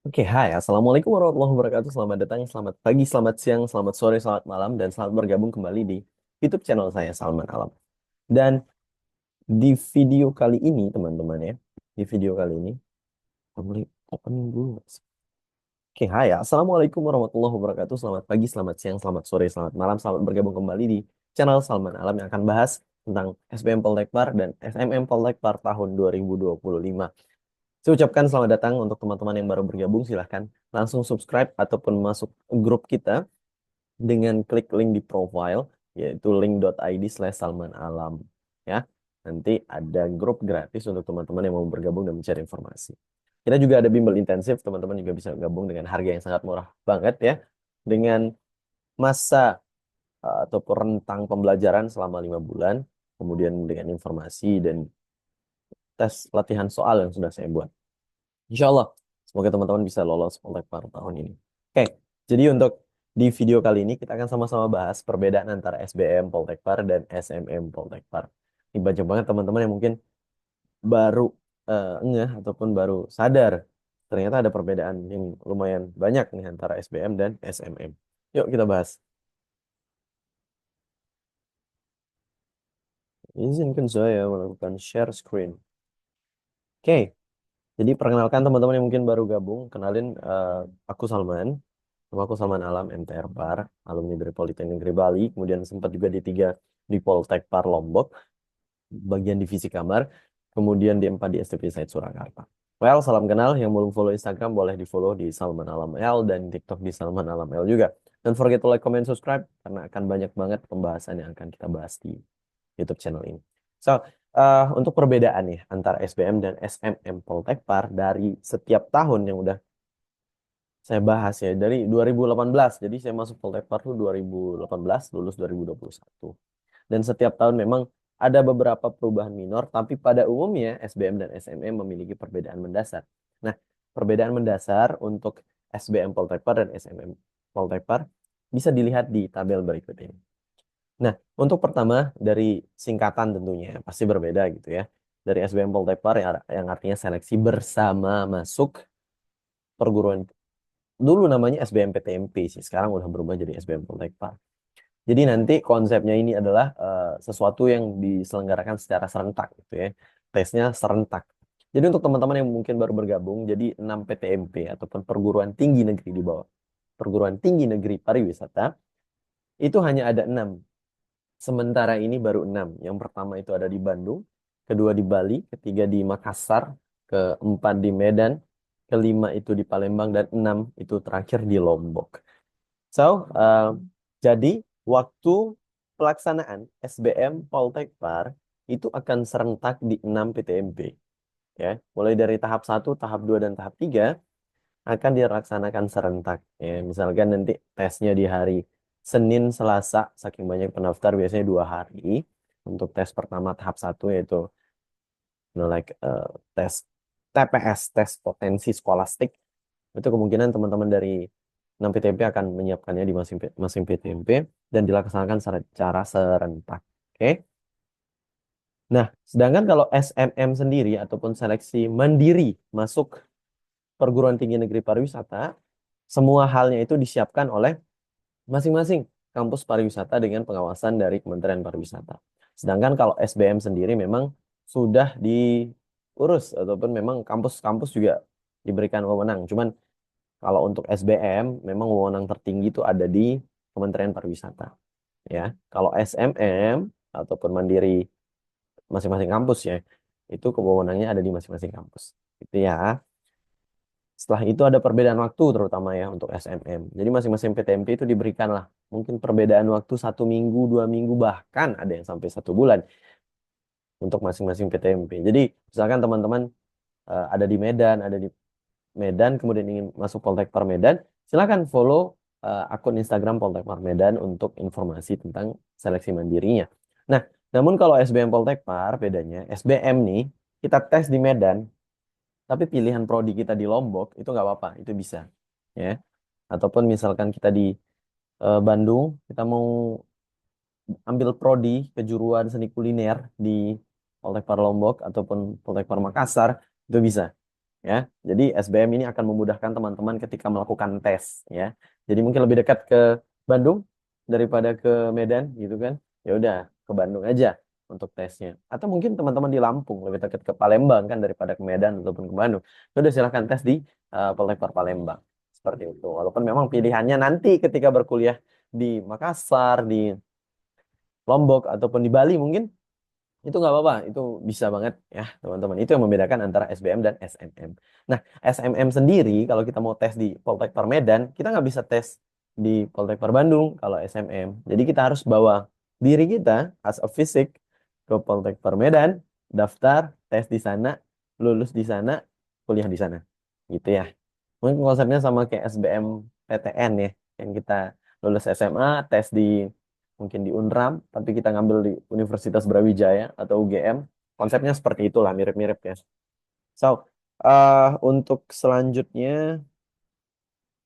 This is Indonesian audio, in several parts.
Oke, hai, Assalamualaikum warahmatullahi wabarakatuh. Selamat datang, selamat pagi, selamat siang, selamat sore, selamat malam, dan selamat bergabung kembali di YouTube channel saya, Salman Alam. Dan di video kali ini, teman-teman ya, di video kali ini, boleh opening dulu nggak sih? Oke, hai, Assalamualaikum warahmatullahi wabarakatuh. Selamat pagi, selamat siang, selamat sore, selamat malam, selamat bergabung kembali di channel Salman Alam yang akan bahas tentang SBM Poltekpar dan SMM Poltekpar tahun 2025. Saya ucapkan selamat datang untuk teman-teman yang baru bergabung. Silahkan langsung subscribe ataupun masuk grup kita dengan klik link di profile, yaitu link.id/salmanalam. Ya, nanti ada grup gratis untuk teman-teman yang mau bergabung dan mencari informasi. Kita juga ada bimbel intensif, teman-teman juga bisa gabung dengan harga yang sangat murah banget ya. Dengan masa ataupun rentang pembelajaran selama 5 bulan, kemudian dengan informasi dan tes latihan soal yang sudah saya buat. Insya Allah, semoga teman-teman bisa lolos Poltekpar tahun ini. Oke, jadi untuk di video kali ini kita akan sama-sama bahas perbedaan antara SBM Poltekpar dan SMM Poltekpar. Ini banyak banget teman-teman yang mungkin baru ngeh ataupun baru sadar ternyata ada perbedaan yang lumayan banyak nih antara SBM dan SMM. Yuk kita bahas. Izinkan saya melakukan share screen. Oke, jadi perkenalkan teman-teman yang mungkin baru gabung, kenalin aku Salman. Nama aku Salman Alam, MTR Par, alumni dari Politeknik Negeri Bali, kemudian sempat juga di Poltek Par Lombok, bagian divisi kamar, kemudian di 4 di STP Said Surakarta. Well, salam kenal, yang belum follow Instagram boleh di-follow di Salman Alam L dan TikTok di Salman Alam L juga. Don't forget to like, comment, subscribe, karena akan banyak banget pembahasan yang akan kita bahas di YouTube channel ini. So, untuk perbedaan nih antara SBM dan SMM Poltekpar dari setiap tahun yang udah saya bahas ya dari 2018. Jadi saya masuk Poltekpar tuh 2018, lulus 2021. Dan setiap tahun memang ada beberapa perubahan minor, tapi pada umumnya SBM dan SMM memiliki perbedaan mendasar. Nah, perbedaan mendasar untuk SBM Poltekpar dan SMM Poltekpar bisa dilihat di tabel berikut ini. Nah, untuk pertama dari singkatan tentunya pasti berbeda gitu ya. Dari SBM Poltekpar yang artinya seleksi bersama masuk perguruan, dulu namanya SBMPTMP sih, sekarang udah berubah jadi SBM Poltekpar. Jadi nanti konsepnya ini adalah sesuatu yang diselenggarakan secara serentak gitu ya. Tesnya serentak. Jadi untuk teman-teman yang mungkin baru bergabung, jadi 6 PTMP ataupun perguruan tinggi negeri di bawah perguruan tinggi negeri pariwisata itu hanya ada 6. Sementara ini baru 6. Yang pertama itu ada di Bandung, kedua di Bali, ketiga di Makassar, keempat di Medan, kelima itu di Palembang, dan 6 itu terakhir di Lombok. So, jadi waktu pelaksanaan SBM Poltekpar itu akan serentak di 6 PTMP. Ya, mulai dari tahap 1, tahap 2, dan tahap 3 akan dilaksanakan serentak. Ya, misalkan nanti tesnya di hari Senin, Selasa, saking banyak pendaftar biasanya 2 hari. Untuk tes pertama tahap 1 yaitu like tes TPS, tes potensi skolastik. Itu kemungkinan teman-teman dari 6 PTMP akan menyiapkannya di masing PTMP dan dilaksanakan secara serentak. Oke. Nah, sedangkan kalau SMM sendiri ataupun seleksi mandiri masuk perguruan tinggi negeri pariwisata, semua halnya itu disiapkan oleh masing-masing kampus pariwisata dengan pengawasan dari Kementerian Pariwisata. Sedangkan kalau SBM sendiri memang sudah diurus ataupun memang kampus-kampus juga diberikan wewenang. Cuman kalau untuk SBM memang wewenang tertinggi itu ada di Kementerian Pariwisata. Ya, kalau SMM ataupun mandiri masing-masing kampus ya, itu kewenangannya ada di masing-masing kampus. Itu ya. Setelah itu ada perbedaan waktu terutama ya untuk SMM. Jadi masing-masing PTMP itu diberikan lah mungkin perbedaan waktu 1 minggu, 2 minggu, bahkan ada yang sampai 1 bulan untuk masing-masing PTMP. Jadi misalkan teman-teman ada di Medan, kemudian ingin masuk Poltekpar Medan, silakan follow akun Instagram Poltekpar Medan untuk informasi tentang seleksi mandirinya. Nah, namun kalau SBM Poltekpar bedanya, SBM nih kita tes di Medan, tapi pilihan prodi kita di Lombok itu nggak apa-apa, itu bisa, ya. Ataupun misalkan kita di Bandung, kita mau ambil prodi kejuruan seni kuliner di Poltekpar Lombok ataupun Poltekpar Makassar, itu bisa. ya. Jadi SBM ini akan memudahkan teman-teman ketika melakukan tes ya. Jadi mungkin lebih dekat ke Bandung daripada ke Medan gitu kan. Ya udah ke Bandung aja untuk tesnya. Atau mungkin teman-teman di Lampung lebih dekat ke Palembang kan daripada ke Medan ataupun ke Bandung. Ya udah silahkan tes di Poltekper Palembang. Seperti itu. Walaupun memang pilihannya nanti ketika berkuliah di Makassar, di Lombok ataupun di Bali mungkin itu nggak apa-apa, itu bisa banget ya teman-teman. Itu yang membedakan antara SBM dan SNM. Nah, SMM sendiri kalau kita mau tes di Poltekper Medan, kita nggak bisa tes di Poltekper Bandung kalau SMM. Jadi kita harus bawa diri kita as a fisik ke Poltekper Medan, daftar, tes di sana, lulus di sana, kuliah di sana. Gitu ya. Mungkin konsepnya sama kayak SBM PTN ya, yang kita lulus SMA, tes di mungkin di Unram, tapi kita ngambil di Universitas Brawijaya atau UGM. Konsepnya seperti itulah, mirip-mirip ya. So, untuk selanjutnya,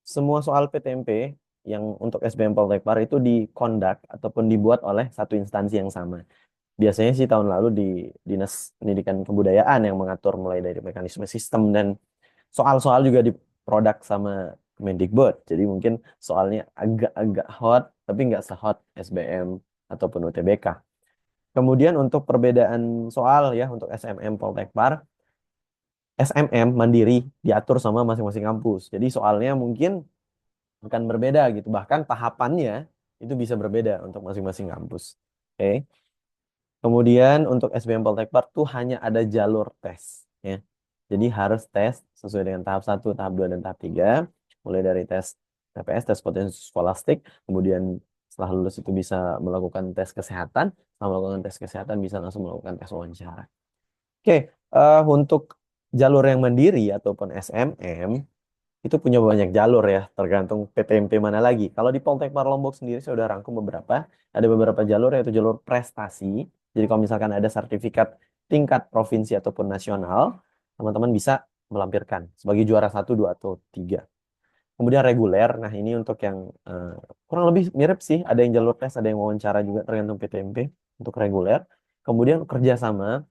semua soal PTMP yang untuk SBM Poltekpar itu dikondak ataupun dibuat oleh satu instansi yang sama. Biasanya sih tahun lalu di Dinas Pendidikan Kebudayaan yang mengatur mulai dari mekanisme sistem dan soal-soal juga di produk sama Kemendikbud. Jadi mungkin soalnya agak-agak hot, tapi nggak se-hot SBM ataupun UTBK. Kemudian untuk perbedaan soal ya untuk SMM Poltekpar, SMM mandiri diatur sama masing-masing kampus. Jadi soalnya mungkin akan berbeda gitu. Bahkan tahapannya itu bisa berbeda untuk masing-masing kampus. Oke. Kemudian untuk SBM Poltekpar tuh hanya ada jalur tes ya. Jadi harus tes sesuai dengan tahap 1, tahap 2 dan tahap 3. Mulai dari tes TPS, tes potensi skolastik, kemudian setelah lulus itu bisa melakukan tes kesehatan, setelah melakukan tes kesehatan bisa langsung melakukan tes wawancara. Oke, untuk jalur yang mandiri ataupun SMM itu punya banyak jalur ya, tergantung PTMP mana lagi. Kalau di Poltekpar Lombok sendiri saya udah rangkum beberapa, ada beberapa jalur yaitu jalur prestasi. Jadi kalau misalkan ada sertifikat tingkat provinsi ataupun nasional, teman-teman bisa melampirkan sebagai juara 1, 2 atau 3. Kemudian reguler, nah ini untuk yang eh, kurang lebih mirip sih, ada yang jalur tes, ada yang wawancara juga tergantung PTMP untuk reguler. Kemudian kerjasama,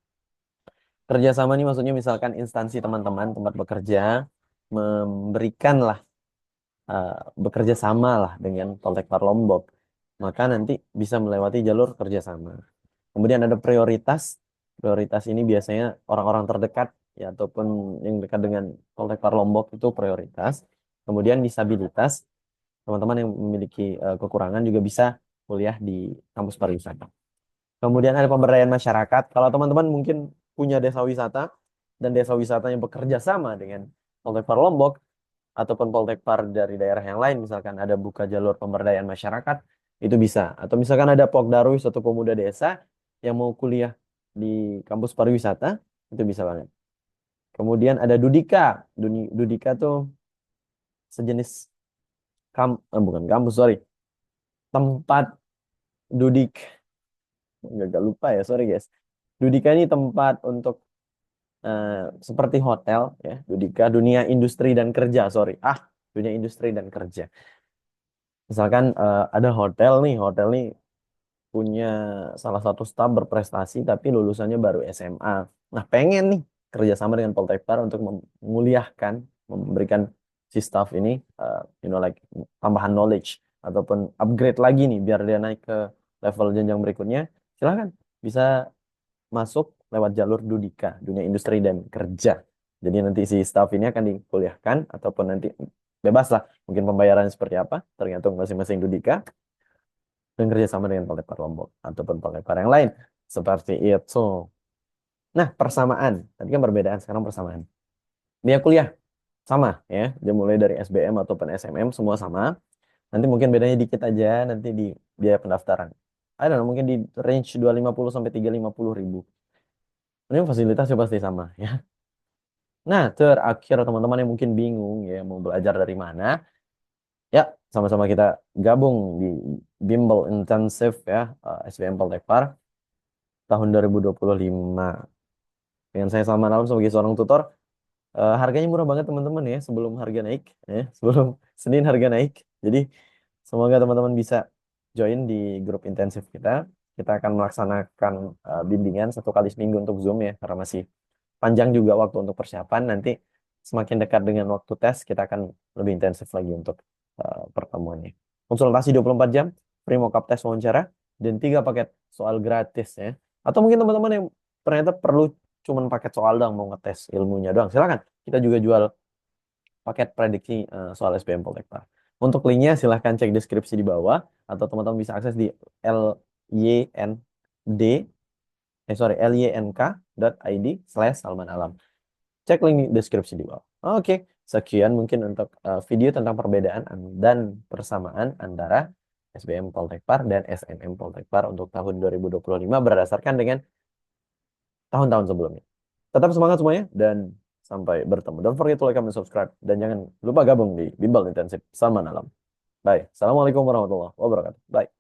kerjasama ini maksudnya misalkan instansi teman-teman tempat bekerja memberikan lah eh, bekerja sama lah dengan Poltekpar Lombok, maka nanti bisa melewati jalur kerjasama. Kemudian ada prioritas. Prioritas ini biasanya orang-orang terdekat ya ataupun yang dekat dengan Poltekpar Lombok itu prioritas. Kemudian disabilitas, teman-teman yang memiliki kekurangan juga bisa kuliah di kampus pariwisata. Kemudian ada pemberdayaan masyarakat. Kalau teman-teman mungkin punya desa wisata dan desa wisatanya bekerja sama dengan Poltekpar Lombok, ataupun Poltekpar dari daerah yang lain, misalkan ada buka jalur pemberdayaan masyarakat, itu bisa. Atau misalkan ada Pokdarwis atau pemuda desa yang mau kuliah di kampus pariwisata, itu bisa banget. Kemudian ada Dudika. Dudika tuh sejenis bukan kampus, sorry. Tempat Dudik. Nggak lupa ya, sorry guys. Dudika ini tempat untuk eh, seperti hotel ya. Dudika, dunia industri dan kerja, sorry. Dunia industri dan kerja. Misalkan ada hotel nih punya salah satu staf berprestasi tapi lulusannya baru SMA. Nah, pengen nih kerjasama dengan Poltekpar untuk menguliahkan, memberikan si staf ini, like tambahan knowledge ataupun upgrade lagi nih biar dia naik ke level jenjang berikutnya. Silahkan bisa masuk lewat jalur Dudika, Dunia Industri dan Kerja. Jadi nanti si staf ini akan dikuliahkan ataupun nanti bebas lah, mungkin pembayarannya seperti apa, tergantung masing-masing Dudika dan kerjasama dengan Poltekpar Lombok ataupun Poltekpar yang lain seperti itu. Nah, persamaan. Tadi kan perbedaan, sekarang persamaan. Biaya kuliah sama ya. Dia mulai dari SBM ataupun SMM semua sama. Nanti mungkin bedanya dikit aja nanti di biaya pendaftaran. I don't know, mungkin di range 250 sampai 350 ribu. Ini fasilitasnya pasti sama ya. Nah, terakhir teman-teman yang mungkin bingung ya mau belajar dari mana, ya sama-sama kita gabung di Bimbel Intensive ya, SBM Poltekpar tahun 2025. Dengan saya Salman Alam sebagai seorang tutor. Harganya murah banget teman-teman ya sebelum harga naik ya, sebelum Senin harga naik. Jadi semoga teman-teman bisa join di grup intensif kita. Kita akan melaksanakan bimbingan 1 kali seminggu untuk Zoom ya karena masih panjang juga waktu untuk persiapan. Nanti semakin dekat dengan waktu tes, kita akan lebih intensif lagi untuk pertemuannya. Konsultasi 24 jam, free mock-up tes wawancara, dan 3 paket soal gratis ya. Atau mungkin teman-teman yang ternyata perlu cuman paket soal doang, mau ngetes ilmunya doang. Silakan, kita juga jual paket prediksi soal SBM Poltekpa. Untuk linknya silahkan cek deskripsi di bawah, atau teman-teman bisa akses di lynd lynk.id/Salman Alam. Cek link di deskripsi di bawah. Oke, sekian mungkin untuk video tentang perbedaan dan persamaan antara SBM Poltekpar dan SNM Poltekpar untuk tahun 2025 berdasarkan dengan tahun-tahun sebelumnya. Tetap semangat semuanya dan sampai bertemu. Don't forget to like, comment, subscribe. Dan jangan lupa gabung di Bimbel Intensif Salman Alam. Bye. Assalamualaikum warahmatullahi wabarakatuh. Bye.